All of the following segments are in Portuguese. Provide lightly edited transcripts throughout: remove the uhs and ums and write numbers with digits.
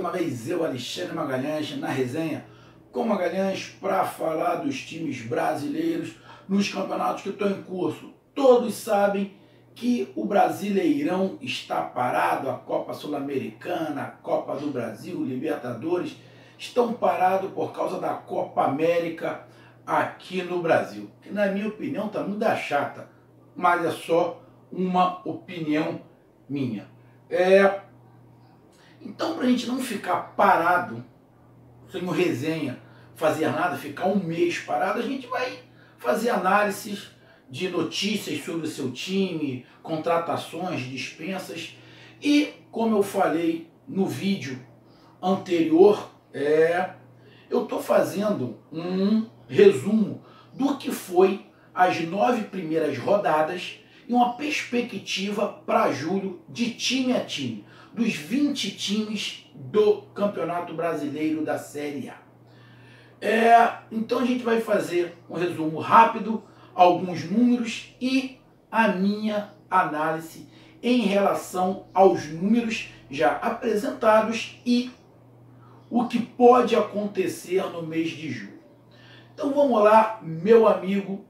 uma vez eu, Alexandre Magalhães, na resenha com Magalhães para falar dos times brasileiros nos campeonatos que estão em curso. Todos sabem que o Brasileirão está parado, a Copa Sul-Americana, a Copa do Brasil, Libertadores, estão parados por causa da Copa América aqui no Brasil. Que na minha opinião está muito chata, mas é só uma opinião minha. Então, para a gente não ficar parado, sem resenha, fazer nada, ficar um mês parado, a gente vai fazer análises de notícias sobre o seu time, contratações, dispensas. E, como eu falei no vídeo anterior, eu estou fazendo um resumo do que foi as 9 primeiras rodadas e uma perspectiva para julho de time a time, dos 20 times do Campeonato Brasileiro da Série A. Então a gente vai fazer um resumo rápido, alguns números e a minha análise em relação aos números já apresentados e o que pode acontecer no mês de julho. Então vamos lá, meu amigo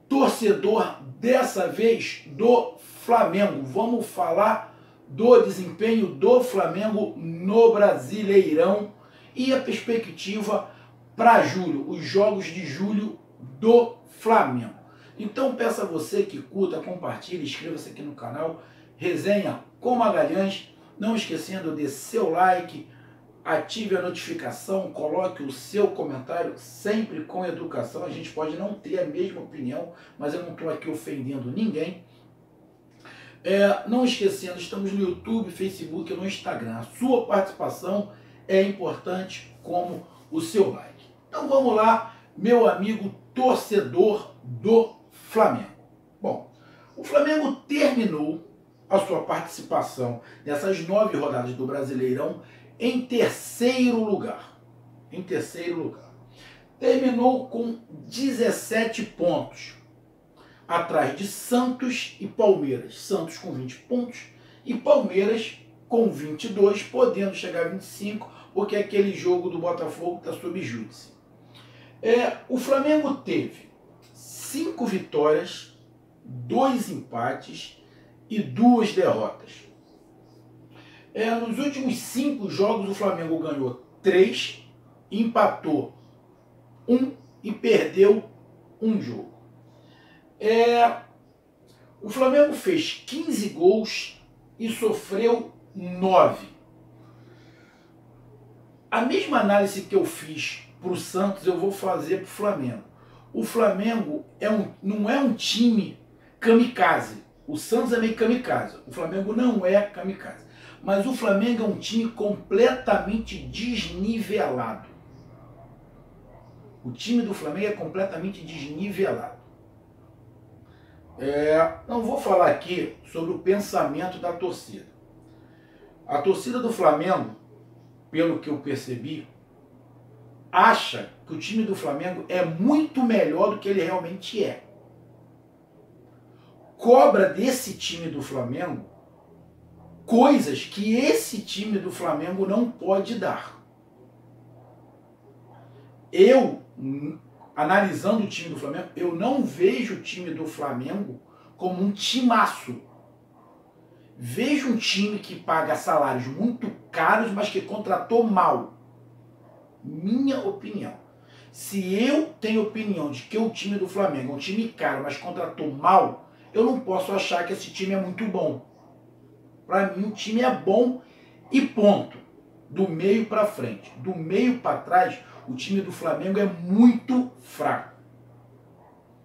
torcedor, dessa vez do Flamengo. Vamos falar do desempenho do Flamengo no Brasileirão e a perspectiva para julho, os jogos de julho do Flamengo. Então peço a você que curta, compartilhe, inscreva-se aqui no canal, resenha com Magalhães, não esquecendo de seu like, ative a notificação, coloque o seu comentário, sempre com educação. A gente pode não ter a mesma opinião, mas eu não estou aqui ofendendo ninguém. Não esquecendo, estamos no YouTube, Facebook e no Instagram. A sua participação é importante como o seu like. Então vamos lá, meu amigo torcedor do Flamengo. Bom, o Flamengo terminou a sua participação nessas 9 rodadas do Brasileirão em terceiro lugar. Terminou com 17 pontos. Atrás de Santos e Palmeiras. Santos com 20 pontos e Palmeiras com 22, podendo chegar a 25, porque aquele jogo do Botafogo está sob júdice. O Flamengo teve 5 vitórias, 2 empates e 2 derrotas. Nos últimos 5 jogos o Flamengo ganhou 3, empatou 1 e perdeu 1 jogo. O Flamengo fez 15 gols e sofreu 9. A mesma análise que eu fiz para o Santos eu vou fazer para o Flamengo. O Flamengo não é um time kamikaze. O Santos é meio kamikaze. O Flamengo não é kamikaze. Mas o Flamengo é um time completamente desnivelado. O time do Flamengo é completamente desnivelado. Não vou falar aqui sobre o pensamento da torcida. A torcida do Flamengo, pelo que eu percebi, acha que o time do Flamengo é muito melhor do que ele realmente é. Cobra desse time do Flamengo coisas que esse time do Flamengo não pode dar. Eu, analisando o time do Flamengo, eu não vejo o time do Flamengo como um timaço. Vejo um time que paga salários muito caros, mas que contratou mal. Minha opinião. Se eu tenho opinião de que o time do Flamengo é um time caro, mas contratou mal, eu não posso achar que esse time é muito bom. Para mim, o time é bom e ponto. Do meio para frente. Do meio para trás, o time do Flamengo é muito fraco.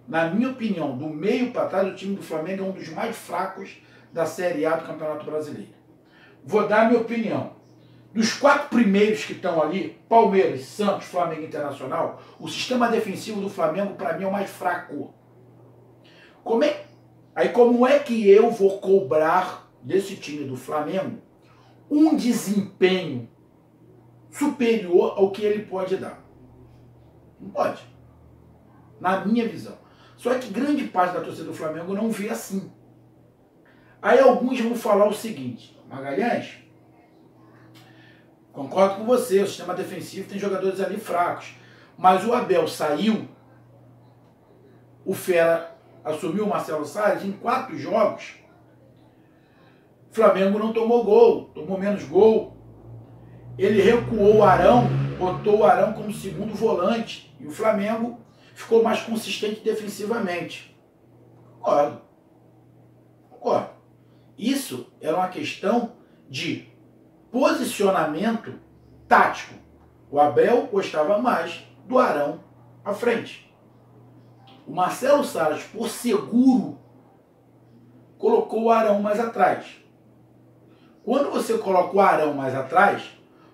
Na minha opinião, do meio para trás, o time do Flamengo é um dos mais fracos da Série A do Campeonato Brasileiro. Vou dar a minha opinião. Dos 4 primeiros que estão ali, Palmeiras, Santos, Flamengo e Internacional, o sistema defensivo do Flamengo, para mim, é o mais fraco. Como é que eu vou cobrar desse time do Flamengo um desempenho superior ao que ele pode dar? Não pode. Na minha visão. Só que grande parte da torcida do Flamengo não vê assim. Aí alguns vão falar o seguinte: Magalhães, Concordo com você, o sistema defensivo tem jogadores ali fracos. Mas o Abel saiu, o Fera assumiu o Marcelo Salles, em 4 jogos, o Flamengo não tomou gol, tomou menos gol. Ele recuou o Arão, botou o Arão como segundo volante, e o Flamengo ficou mais consistente defensivamente. Concordo. Concordo. Isso era uma questão de posicionamento tático. O Abel gostava mais do Arão à frente. O Marcelo Salles, por seguro, colocou o Arão mais atrás. Quando você coloca o Arão mais atrás,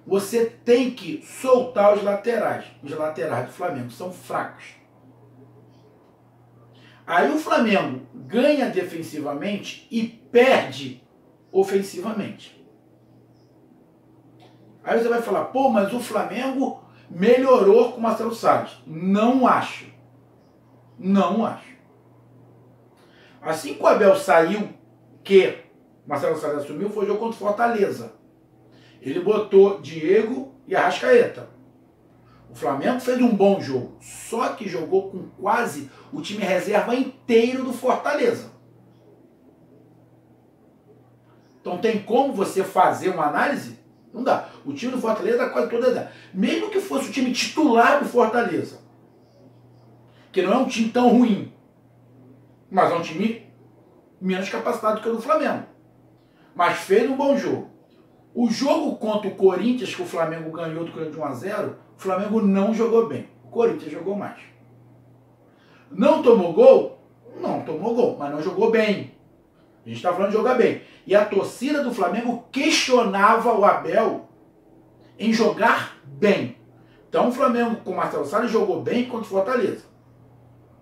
você tem que soltar os laterais. Os laterais do Flamengo são fracos. Aí o Flamengo ganha defensivamente e perde ofensivamente. Aí você vai falar, pô, mas o Flamengo melhorou com o Marcelo Salles. Não acho. Não acho. Assim que o Abel saiu, que Marcelo Salles assumiu, foi o jogo contra o Fortaleza. Ele botou Diego e Arrascaeta. O Flamengo fez um bom jogo, só que jogou com quase o time reserva inteiro do Fortaleza. Então tem como você fazer uma análise? Não dá. O time do Fortaleza é quase toda. Mesmo que fosse o time titular do Fortaleza, que não é um time tão ruim, mas é um time menos capacitado que o do Flamengo. Mas fez um bom jogo. O jogo contra o Corinthians, que o Flamengo ganhou do Corinthians 1-0, o Flamengo não jogou bem. O Corinthians jogou mais. Não tomou gol? Não tomou gol, mas não jogou bem. A gente está falando de jogar bem. E a torcida do Flamengo questionava o Abel em jogar bem. Então o Flamengo com o Marcelo Salles jogou bem contra o Fortaleza.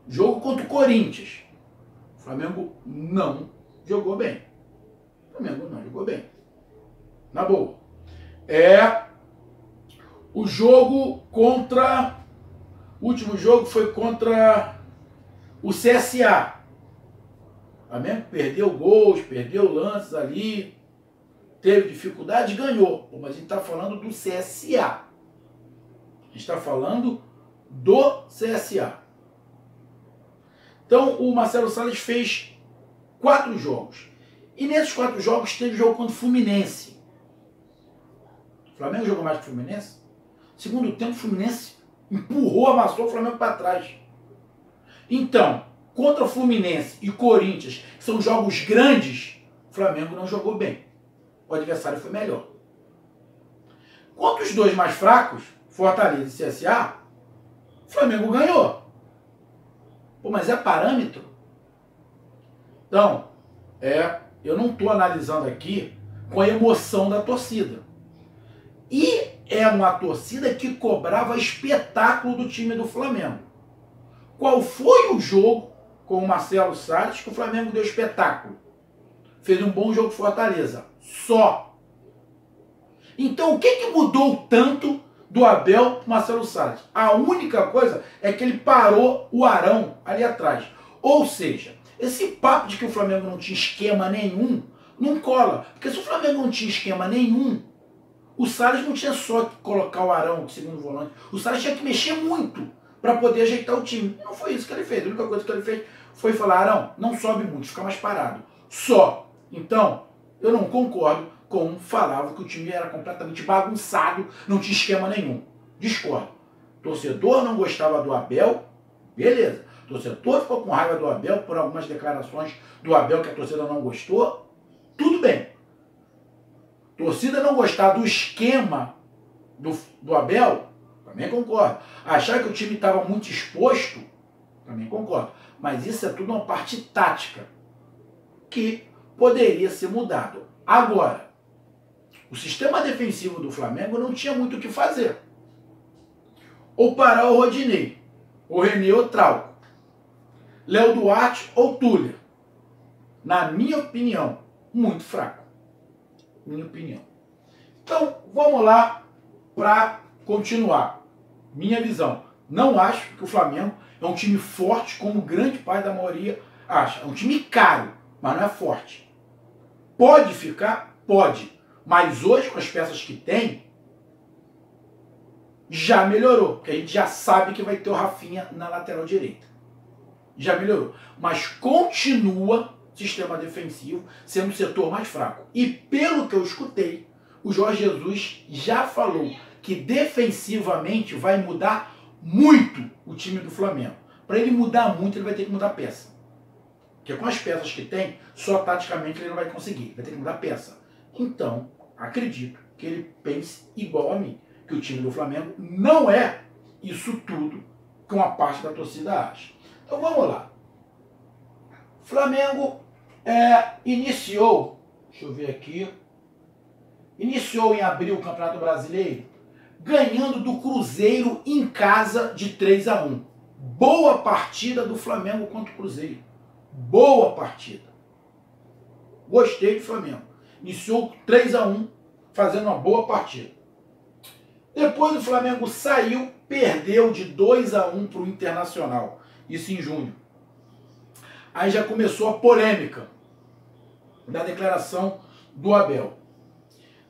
Jogo contra o Corinthians. O Flamengo não jogou bem. O Flamengo não jogou bem. Na boa. O jogo contra... O último jogo foi contra o CSA. O Flamengo perdeu gols, perdeu lances ali, teve dificuldade, ganhou. Mas a gente está falando do CSA. A gente está falando do CSA. Então o Marcelo Salles fez 4 jogos. E nesses 4 jogos teve jogo contra o Fluminense. O Flamengo jogou mais que o Fluminense. Segundo tempo, o Fluminense empurrou, amassou o Flamengo para trás. Então, contra o Fluminense e Corinthians, que são jogos grandes, o Flamengo não jogou bem. O adversário foi melhor. Contra os dois mais fracos, Fortaleza e CSA, o Flamengo ganhou. Pô, mas é parâmetro? Então, eu não estou analisando aqui com a emoção da torcida. E é uma torcida que cobrava espetáculo do time do Flamengo. Qual foi o jogo com o Marcelo Salles que o Flamengo deu espetáculo? Fez um bom jogo Fortaleza. Só. Então o que mudou tanto do Abel para o Marcelo Salles? A única coisa é que ele parou o Arão ali atrás. Ou seja, esse papo de que o Flamengo não tinha esquema nenhum não cola. Porque se o Flamengo não tinha esquema nenhum, o Salles não tinha só que colocar o Arão de segundo volante. O Salles tinha que mexer muito para poder ajeitar o time. Não foi isso que ele fez. A única coisa que ele fez foi falar, Arão, não sobe muito, fica mais parado. Só. Então, eu não concordo com falava que o time era completamente bagunçado, não tinha esquema nenhum. Discordo. Torcedor não gostava do Abel, beleza. Torcedor ficou com raiva do Abel por algumas declarações do Abel que a torcida não gostou, tudo bem. Torcida não gostar do esquema do Abel, também concordo. Achar que o time estava muito exposto, também concordo. Mas isso é tudo uma parte tática que poderia ser mudado. Agora, o sistema defensivo do Flamengo não tinha muito o que fazer. Ou parar o Rodinei, ou René ou Trauco, Léo Duarte ou Túlio. Na minha opinião, muito fraco. Minha opinião. Então, vamos lá para continuar. Minha visão. Não acho que o Flamengo é um time forte, como grande parte da maioria acha. É um time caro, mas não é forte. Pode ficar? Pode. Mas hoje, com as peças que tem, já melhorou, porque a gente já sabe que vai ter o Rafinha na lateral direita. Já melhorou. Mas continua sistema defensivo sendo o setor mais fraco. E pelo que eu escutei, o Jorge Jesus já falou que defensivamente vai mudar muito o time do Flamengo. Para ele mudar muito, ele vai ter que mudar peça. Porque com as peças que tem, só taticamente ele não vai conseguir. Vai ter que mudar peça. Então, acredito que ele pense igual a mim. Que o time do Flamengo não é isso tudo que uma parte da torcida acha. Então vamos lá. Flamengo iniciou, deixa eu ver aqui, iniciou em abril o Campeonato Brasileiro ganhando do Cruzeiro em casa de 3-1. Boa partida do Flamengo contra o Cruzeiro. Boa partida. Gostei do Flamengo. Iniciou 3-1, fazendo uma boa partida. Depois o Flamengo saiu, perdeu de 2-1 para o Internacional. Isso em junho. Aí já começou a polêmica da declaração do Abel.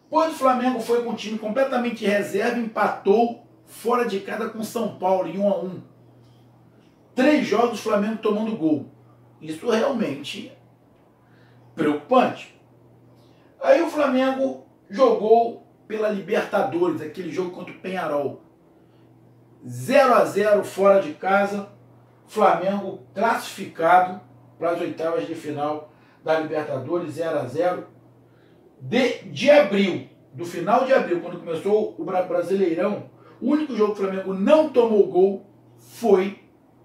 Depois o Flamengo foi com um time completamente reserva, empatou fora de casa com São Paulo em 1-1. 3 jogos o Flamengo tomando gol. Isso realmente preocupante. Aí o Flamengo jogou pela Libertadores, aquele jogo contra o Peñarol. 0-0 fora de casa, Flamengo classificado para as oitavas de final da Libertadores, 0-0. De abril, do final de abril, quando começou o Brasileirão, o único jogo que o Flamengo não tomou gol foi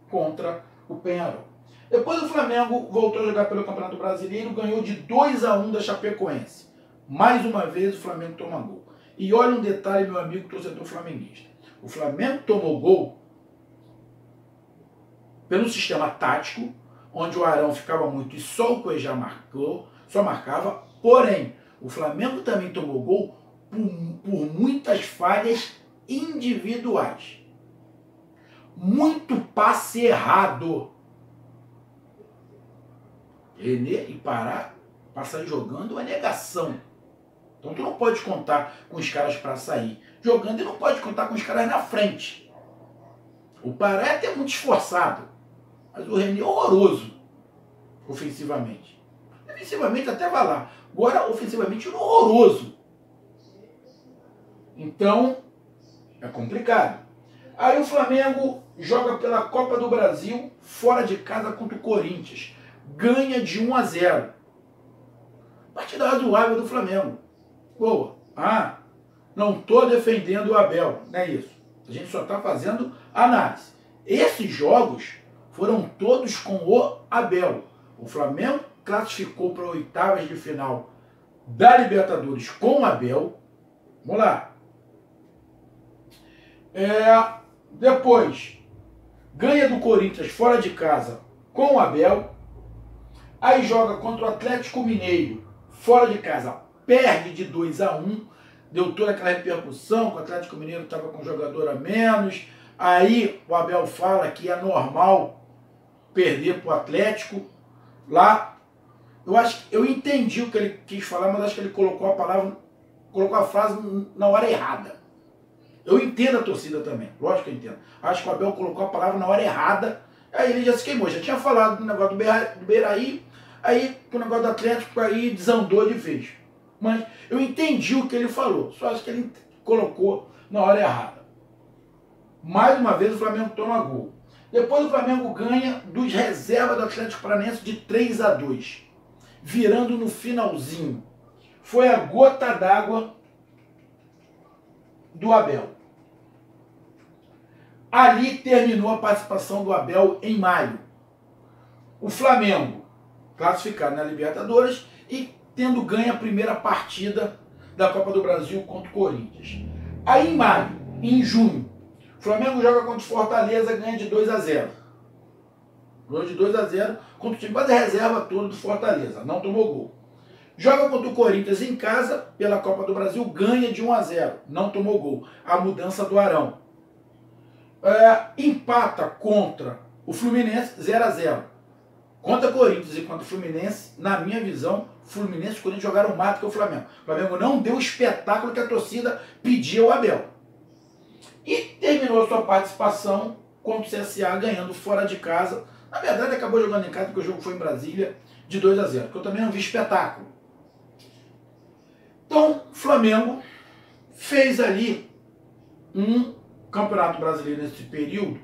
contra o Peñarol. Depois o Flamengo voltou a jogar pelo Campeonato Brasileiro, ganhou de 2-1 da Chapecoense. Mais uma vez o Flamengo toma gol. E olha um detalhe, meu amigo torcedor flamenguista. O Flamengo tomou gol pelo sistema tático, onde o Arão ficava muito e só o Cuejá só marcava. Porém, o Flamengo também tomou gol por muitas falhas individuais. Muito passe errado. René e Pará passar jogando é negação. Então tu não pode contar com os caras para sair jogando e não pode contar com os caras na frente. O Pará é até muito esforçado, mas o René é horroroso ofensivamente. Defensivamente até vai lá. Agora, ofensivamente, ele é horroroso. Então, é complicado. Aí o Flamengo joga pela Copa do Brasil fora de casa contra o Corinthians. Ganha de 1-0. Partida razoável do Flamengo. Boa. Não estou defendendo o Abel. Não é isso. A gente só está fazendo análise. Esses jogos foram todos com o Abel. O Flamengo classificou para oitavas de final da Libertadores com o Abel. Vamos lá. Depois, ganha do Corinthians fora de casa com o Abel. Aí joga contra o Atlético Mineiro fora de casa. Perde de 2-1. Deu toda aquela repercussão que o Atlético Mineiro estava com um jogador a menos. Aí o Abel fala que é normal perder para o Atlético. Lá, eu entendi o que ele quis falar, mas acho que ele colocou a frase na hora errada. Eu entendo a torcida também, lógico que eu entendo. Acho que o Abel colocou a palavra na hora errada, aí ele já se queimou. Já tinha falado do negócio do Beiraí, aí com o negócio do Atlético, aí desandou de vez. Mas eu entendi o que ele falou, só acho que ele colocou na hora errada. Mais uma vez o Flamengo toma gol. Depois o Flamengo ganha dos reservas do Atlético Paranaense de 3-2, virando no finalzinho. Foi a gota d'água do Abel. Ali terminou a participação do Abel em maio. O Flamengo classificado na Libertadores e tendo ganho a primeira partida da Copa do Brasil contra o Corinthians. Aí em maio, em junho, o Flamengo joga contra o Fortaleza, ganha de 2-0. Ganhou de 2-0 contra o time quase reserva todo do Fortaleza. Não tomou gol. Joga contra o Corinthians em casa, pela Copa do Brasil, ganha de 1-0. Não tomou gol. A mudança do Arão. Empata contra o Fluminense, 0-0. Contra o Corinthians e contra o Fluminense, na minha visão, Fluminense e Corinthians jogaram mais do que o Flamengo. O Flamengo não deu o espetáculo que a torcida pedia ao Abel. E terminou a sua participação contra o CSA ganhando fora de casa. Na verdade, acabou jogando em casa porque o jogo foi em Brasília de 2-0, porque eu também não vi espetáculo. Então, o Flamengo fez ali um Campeonato Brasileiro nesse período,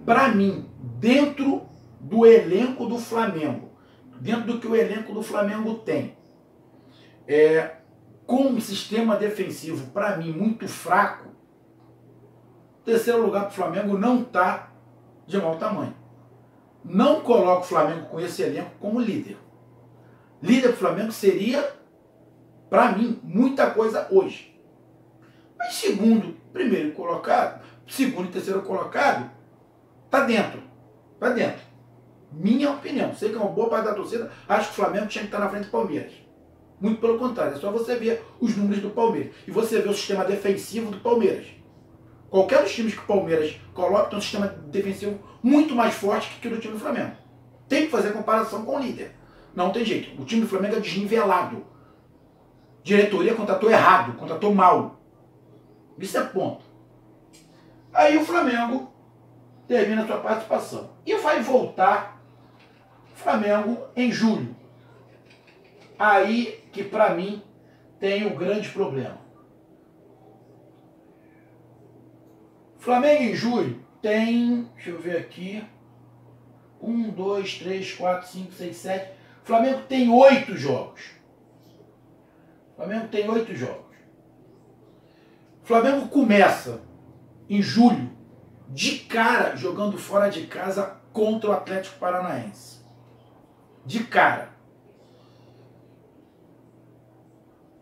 para mim, dentro do elenco do Flamengo, dentro do que o elenco do Flamengo tem, com um sistema defensivo, para mim, muito fraco, o terceiro lugar para o Flamengo não está de mau tamanho. Não coloco o Flamengo com esse elenco como líder. Líder do Flamengo seria, para mim, muita coisa hoje. Mas segundo e terceiro colocado, tá dentro. Tá dentro. Minha opinião. Sei que é uma boa parte da torcida, acho que o Flamengo tinha que estar na frente do Palmeiras. Muito pelo contrário, é só você ver os números do Palmeiras. E você ver o sistema defensivo do Palmeiras. Qualquer dos times que o Palmeiras coloca tem um sistema defensivo muito mais forte que o do time do Flamengo. Tem que fazer comparação com o líder. Não tem jeito. O time do Flamengo é desnivelado. Diretoria contratou errado, contratou mal. Isso é ponto. Aí o Flamengo termina a sua participação. E vai voltar o Flamengo em julho. Aí que para mim tem o grande problema. Flamengo em julho tem, deixa eu ver aqui, 1, 2, 3, 4, 5, 6, 7. Flamengo tem 8 jogos. Flamengo tem 8 jogos. Flamengo começa em julho, de cara, jogando fora de casa contra o Atlético Paranaense. De cara.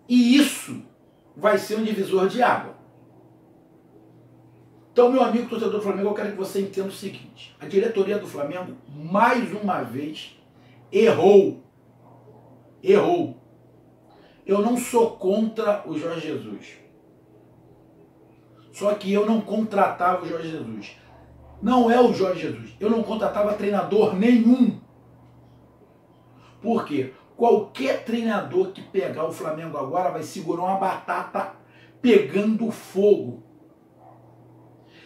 E isso vai ser um divisor de água. Então, meu amigo torcedor do Flamengo, eu quero que você entenda o seguinte. A diretoria do Flamengo, mais uma vez, errou. Errou. Eu não sou contra o Jorge Jesus. Só que eu não contratava o Jorge Jesus. Não é o Jorge Jesus. Eu não contratava treinador nenhum. Por quê? Qualquer treinador que pegar o Flamengo agora vai segurar uma batata pegando fogo.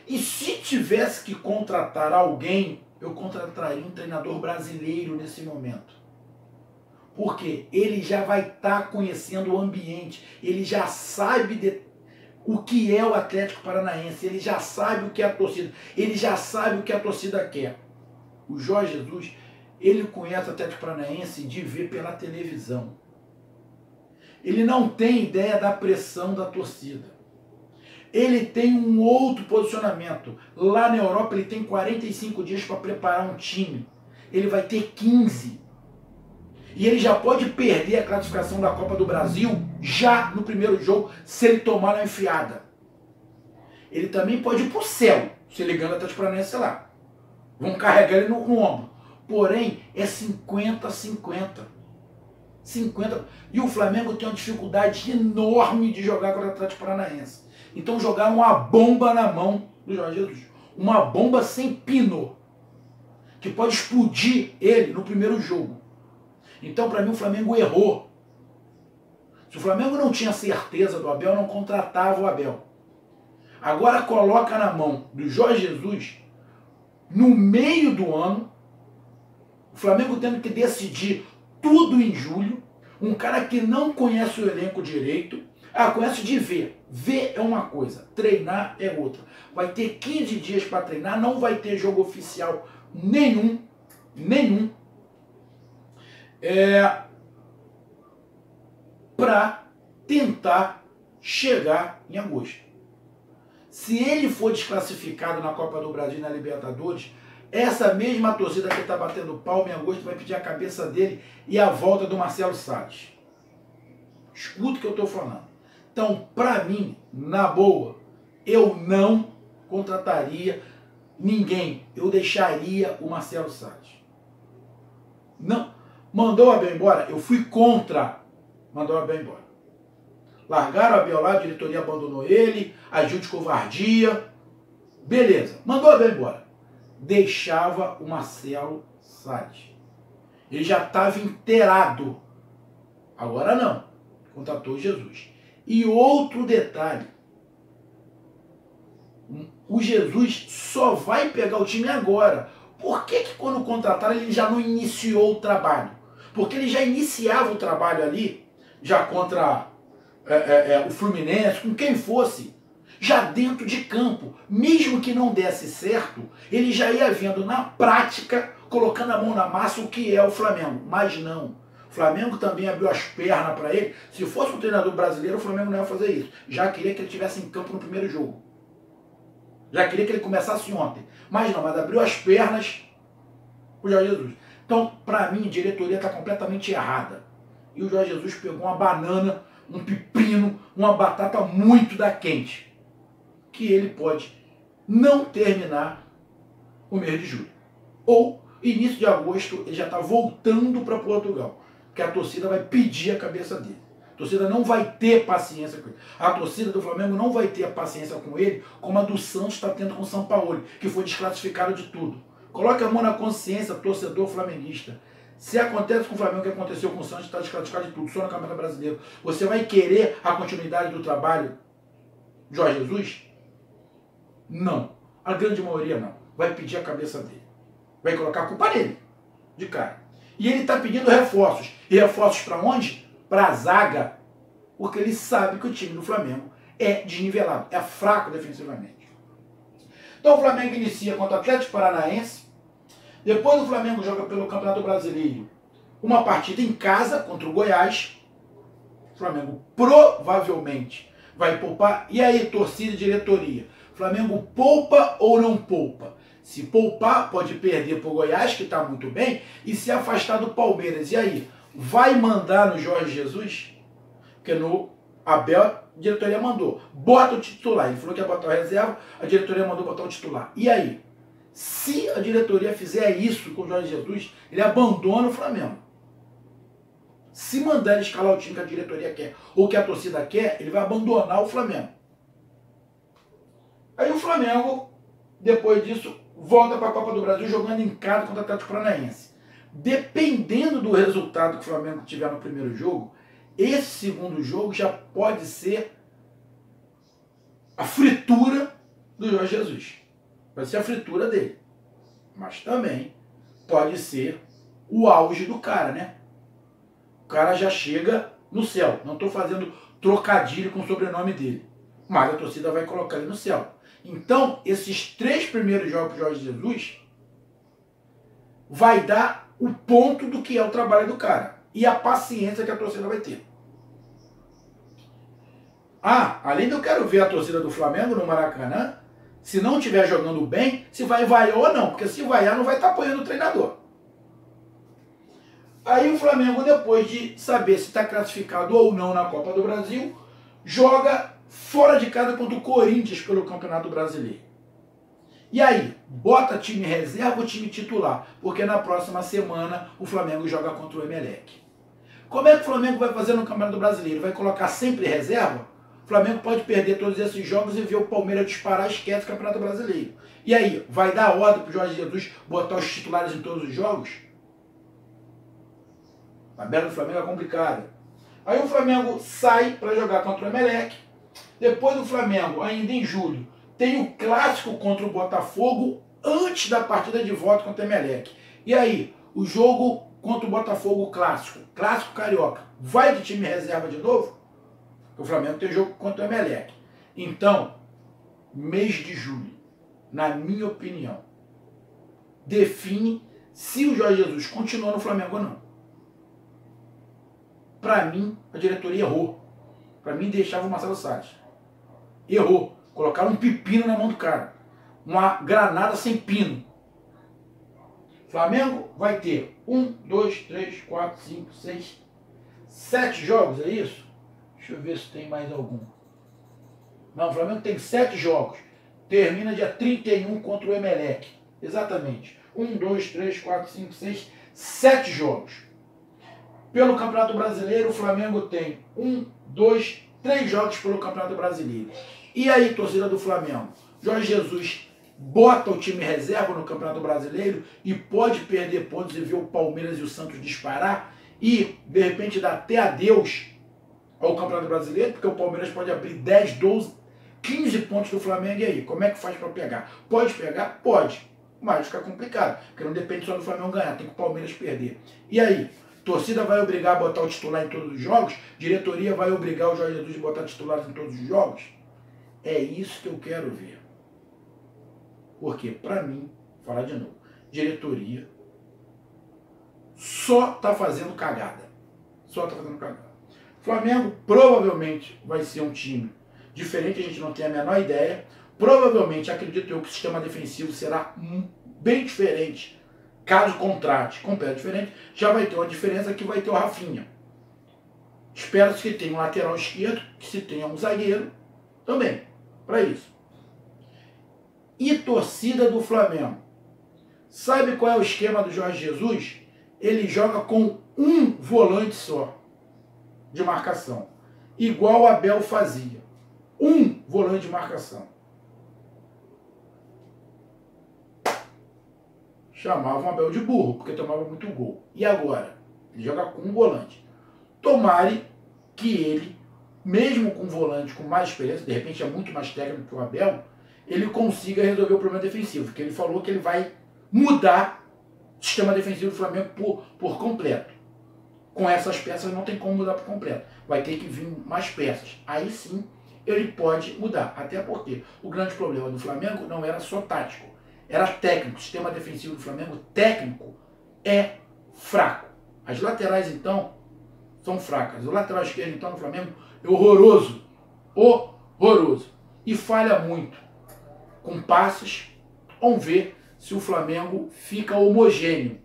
E se tivesse que contratar alguém, eu contrataria um treinador brasileiro nesse momento. Porque ele já vai estar conhecendo o ambiente, ele já sabe o que é o Atlético Paranaense, ele já sabe o que é a torcida, ele já sabe o que a torcida quer. O Jorge Jesus, ele conhece o Atlético Paranaense de ver pela televisão. Ele não tem ideia da pressão da torcida. Ele tem um outro posicionamento. Lá na Europa ele tem 45 dias para preparar um time. Ele vai ter 15. E ele já pode perder a classificação da Copa do Brasil já no primeiro jogo, se ele tomar na enfiada. Ele também pode ir para o céu, se ele ganha o Atlético Paranaense lá. Vão carregar ele no ombro. Porém, é 50-50. 50. E o Flamengo tem uma dificuldade enorme de jogar contra o Atlético Paranaense. Então jogaram uma bomba na mão do Jorge Jesus. Uma bomba sem pino. Que pode explodir ele no primeiro jogo. Então, para mim, o Flamengo errou. Se o Flamengo não tinha certeza do Abel, não contratava o Abel. Agora coloca na mão do Jorge Jesus, no meio do ano, o Flamengo tendo que decidir tudo em julho, um cara que não conhece o elenco direito, conhece de ver. Ver é uma coisa, treinar é outra. Vai ter 15 dias para treinar, não vai ter jogo oficial nenhum, para tentar chegar em agosto. Se ele for desclassificado na Copa do Brasil e na Libertadores, essa mesma torcida que está batendo palma em agosto vai pedir a cabeça dele e a volta do Marcelo Salles. Escuta o que eu estou falando. Então, para mim, na boa, eu não contrataria ninguém. Eu deixaria o Marcelo Salles. Não. Mandou o Abel embora? Eu fui contra. Mandou o Abel embora. Largaram o Abel lá, a diretoria abandonou ele, agiu de covardia. Beleza. Mandou o Abel embora. Deixava o Marcelo Salles. Ele já estava inteirado. Agora não. Contratou Jesus. E outro detalhe. o Jesus só vai pegar o time agora. Por que quando contrataram ele já não iniciou o trabalho? Porque ele já iniciava o trabalho ali, já contra o Fluminense, com quem fosse, já dentro de campo. Mesmo que não desse certo, ele já ia vendo na prática, colocando a mão na massa, o que é o Flamengo. Mas não. O Flamengo também abriu as pernas para ele. Se fosse um treinador brasileiro, o Flamengo não ia fazer isso. Já queria que ele estivesse em campo no primeiro jogo. Já queria que ele começasse ontem. Mas não, mas abriu as pernas o Jorge Jesus. Então, para mim, a diretoria está completamente errada. E o Jorge Jesus pegou uma banana, um pepino, uma batata muito da quente. Que ele pode não terminar o mês de julho. Ou, início de agosto, ele já está voltando para Portugal. Que a torcida vai pedir a cabeça dele. A torcida não vai ter paciência com ele. A torcida do Flamengo não vai ter a paciência com ele, como a do Santos está tendo com o Sampaoli, que foi desclassificado de tudo. Coloque a mão na consciência, torcedor flamenguista. Se acontece com o Flamengo o que aconteceu com o Santos, está desclassificado de tudo, só no Campeonato Brasileiro. Você vai querer a continuidade do trabalho de Jorge Jesus? Não. A grande maioria não. Vai pedir a cabeça dele. Vai colocar a culpa nele, de cara. E ele está pedindo reforços. E reforços para onde? Para a zaga. Porque ele sabe que o time do Flamengo é desnivelado, é fraco defensivamente. Então o Flamengo inicia contra o Atlético Paranaense. Depois o Flamengo joga pelo Campeonato Brasileiro uma partida em casa contra o Goiás. O Flamengo provavelmente vai poupar. E aí, torcida e diretoria? O Flamengo poupa ou não poupa? Se poupar, pode perder para o Goiás, que está muito bem, e se afastar do Palmeiras. E aí, vai mandar no Jorge Jesus? Porque no Abel, a diretoria mandou. Bota o titular. Ele falou que ia botar o reserva, a diretoria mandou botar o titular. E aí? Se a diretoria fizer isso com o Jorge Jesus, ele abandona o Flamengo. Se mandar ele escalar o time que a diretoria quer, ou que a torcida quer, ele vai abandonar o Flamengo. Aí o Flamengo, depois disso, volta para a Copa do Brasil jogando em casa contra o Atlético Paranaense. Dependendo do resultado que o Flamengo tiver no primeiro jogo, esse segundo jogo já pode ser a fritura do Jorge Jesus. Vai ser a fritura dele. Mas também pode ser o auge do cara, né? O cara já chega no céu. Não estou fazendo trocadilho com o sobrenome dele. Mas a torcida vai colocar ele no céu. Então, esses 3 primeiros jogos do Jorge Jesus vai dar o ponto do que é o trabalho do cara. E a paciência que a torcida vai ter. Além de eu quero ver a torcida do Flamengo no Maracanã, se não estiver jogando bem, se vai vaiar ou não. Porque se vaiar, não vai estar apoiando o treinador. Aí o Flamengo, depois de saber se está classificado ou não na Copa do Brasil, joga fora de casa contra o Corinthians pelo Campeonato Brasileiro. E aí, bota time reserva ou time titular? Porque na próxima semana o Flamengo joga contra o Emelec. Como é que o Flamengo vai fazer no Campeonato Brasileiro? Vai colocar sempre reserva? O Flamengo pode perder todos esses jogos e ver o Palmeiras disparar, esquece o Campeonato Brasileiro. E aí, vai dar ordem para o Jorge Jesus botar os titulares em todos os jogos? A tabela do Flamengo é complicada. Aí o Flamengo sai para jogar contra o Emelec. Depois do Flamengo, ainda em julho, tem o clássico contra o Botafogo antes da partida de volta contra o Emelec. E aí, o jogo contra o Botafogo clássico carioca, vai de time reserva de novo? O Flamengo tem jogo contra o Emelec. Então, mês de julho, na minha opinião, define se o Jorge Jesus continua no Flamengo ou não. Para mim, a diretoria errou. Para mim, deixava o Marcelo Salles. Errou. Colocaram um pepino na mão do cara. Uma granada sem pino. Flamengo vai ter 1, 2, 3, 4, 5, 6, 7 jogos, é isso? Deixa eu ver se tem mais algum. Não, o Flamengo tem 7 jogos. Termina dia 31 contra o Emelec. Exatamente. 1, 2, 3, 4, 5, 6, 7 jogos. Pelo Campeonato Brasileiro, o Flamengo tem 1, 2, 3 jogos pelo Campeonato Brasileiro. E aí, torcida do Flamengo? Jorge Jesus bota o time reserva no Campeonato Brasileiro e pode perder pontos e ver o Palmeiras e o Santos disparar e, de repente, dar até adeus ao Campeonato Brasileiro, porque o Palmeiras pode abrir 10, 12, 15 pontos do Flamengo, e aí? Como é que faz para pegar? Pode pegar? Pode. Mas fica complicado, porque não depende só do Flamengo ganhar, tem que o Palmeiras perder. E aí? Torcida vai obrigar a botar o titular em todos os jogos? Diretoria vai obrigar o Jorge Jesus a botar titulares em todos os jogos? É isso que eu quero ver. Porque, para mim, falar de novo, diretoria só tá fazendo cagada. Só tá fazendo cagada. Flamengo provavelmente vai ser um time diferente, a gente não tem a menor ideia. Provavelmente, acredito eu, que o sistema defensivo será bem diferente. Caso contrate com pé diferente, já vai ter uma diferença que vai ter o Rafinha. Espera-se que tenha um lateral esquerdo, que se tenha um zagueiro também, para isso. E torcida do Flamengo. Sabe qual é o esquema do Jorge Jesus? Ele joga com um volante só de marcação, igual o Abel fazia. Um volante de marcação. Chamavam o Abel de burro, porque tomava muito gol. E agora? Ele joga com um volante. Tomare que ele, mesmo com um volante com mais experiência, de repente é muito mais técnico que o Abel, ele consiga resolver o problema defensivo. Porque ele falou que ele vai mudar o sistema defensivo do Flamengo por completo. Com essas peças não tem como mudar por completo. Vai ter que vir mais peças. Aí sim ele pode mudar. Até porque o grande problema do Flamengo não era só tático. Era técnico. O sistema defensivo do Flamengo técnico é fraco. As laterais, então, são fracas. O lateral esquerdo, então, no Flamengo é horroroso. Horroroso. E falha muito. Com passes, vamos ver se o Flamengo fica homogêneo.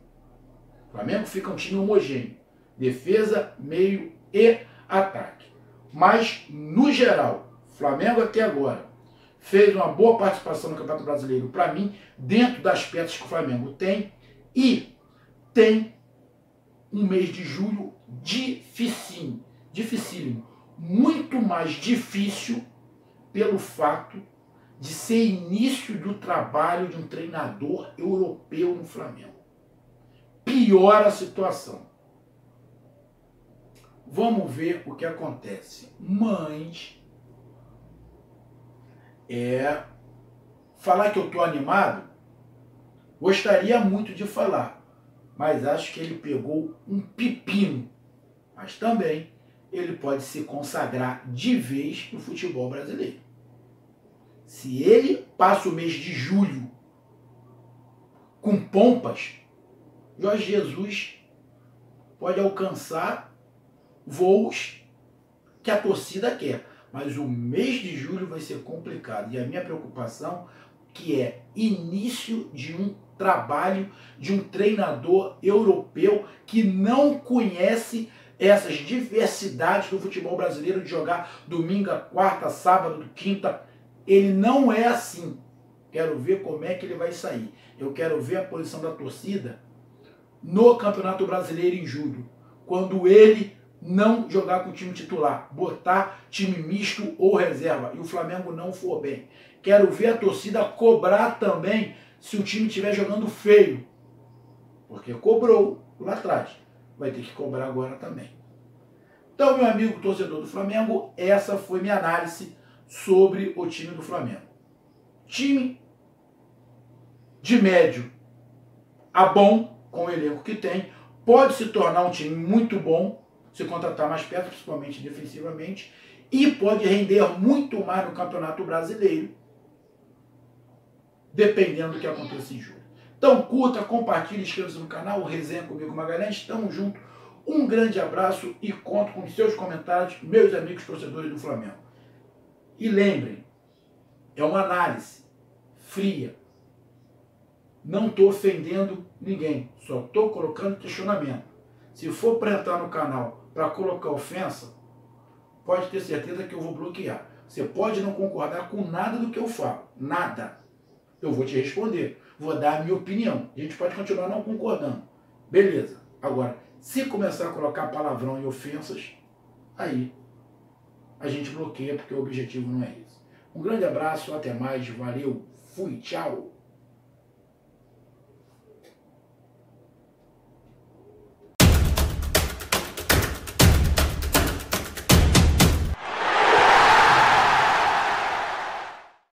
O Flamengo fica um time homogêneo. Defesa, meio e ataque. Mas, no geral, o Flamengo até agora fez uma boa participação no Campeonato Brasileiro, para mim, dentro das peças que o Flamengo tem. E tem um mês de julho dificílimo. Muito mais difícil pelo fato de ser início do trabalho de um treinador europeu no Flamengo. Piora a situação. Vamos ver o que acontece. Mas falar que eu estou animado, gostaria muito de falar, mas acho que ele pegou um pepino. Mas também ele pode se consagrar de vez no futebol brasileiro. Se ele passa o mês de julho com pompas, Jorge Jesus pode alcançar voos que a torcida quer. Mas o mês de julho vai ser complicado. E a minha preocupação que é início de um trabalho de um treinador europeu que não conhece essas diversidades do futebol brasileiro de jogar domingo, quarta, sábado, quinta. Ele não é assim. Quero ver como é que ele vai sair. Eu quero ver a posição da torcida no Campeonato Brasileiro em julho, quando ele não jogar com o time titular, botar time misto ou reserva, e o Flamengo não for bem. Quero ver a torcida cobrar também se o time estiver jogando feio, porque cobrou lá atrás, vai ter que cobrar agora também. Então, meu amigo torcedor do Flamengo, essa foi minha análise sobre o time do Flamengo. Time de médio a bom, com o elenco que tem, pode se tornar um time muito bom se contratar mais peças, principalmente defensivamente, e pode render muito mais no Campeonato Brasileiro, dependendo do que aconteça em julho. Então curta, compartilhe, inscreva-se no canal, Resenha Comigo Magalhães, tamo junto, um grande abraço e conto com seus comentários, meus amigos torcedores do Flamengo. E lembrem, é uma análise fria, não estou ofendendo ninguém, só estou colocando questionamento. Se for para entrar no canal para colocar ofensa, pode ter certeza que eu vou bloquear. Você pode não concordar com nada do que eu falo, nada. Eu vou te responder, vou dar a minha opinião. A gente pode continuar não concordando, beleza. Agora, se começar a colocar palavrão e ofensas, aí a gente bloqueia, porque o objetivo não é esse. Um grande abraço, até mais, valeu, fui, tchau.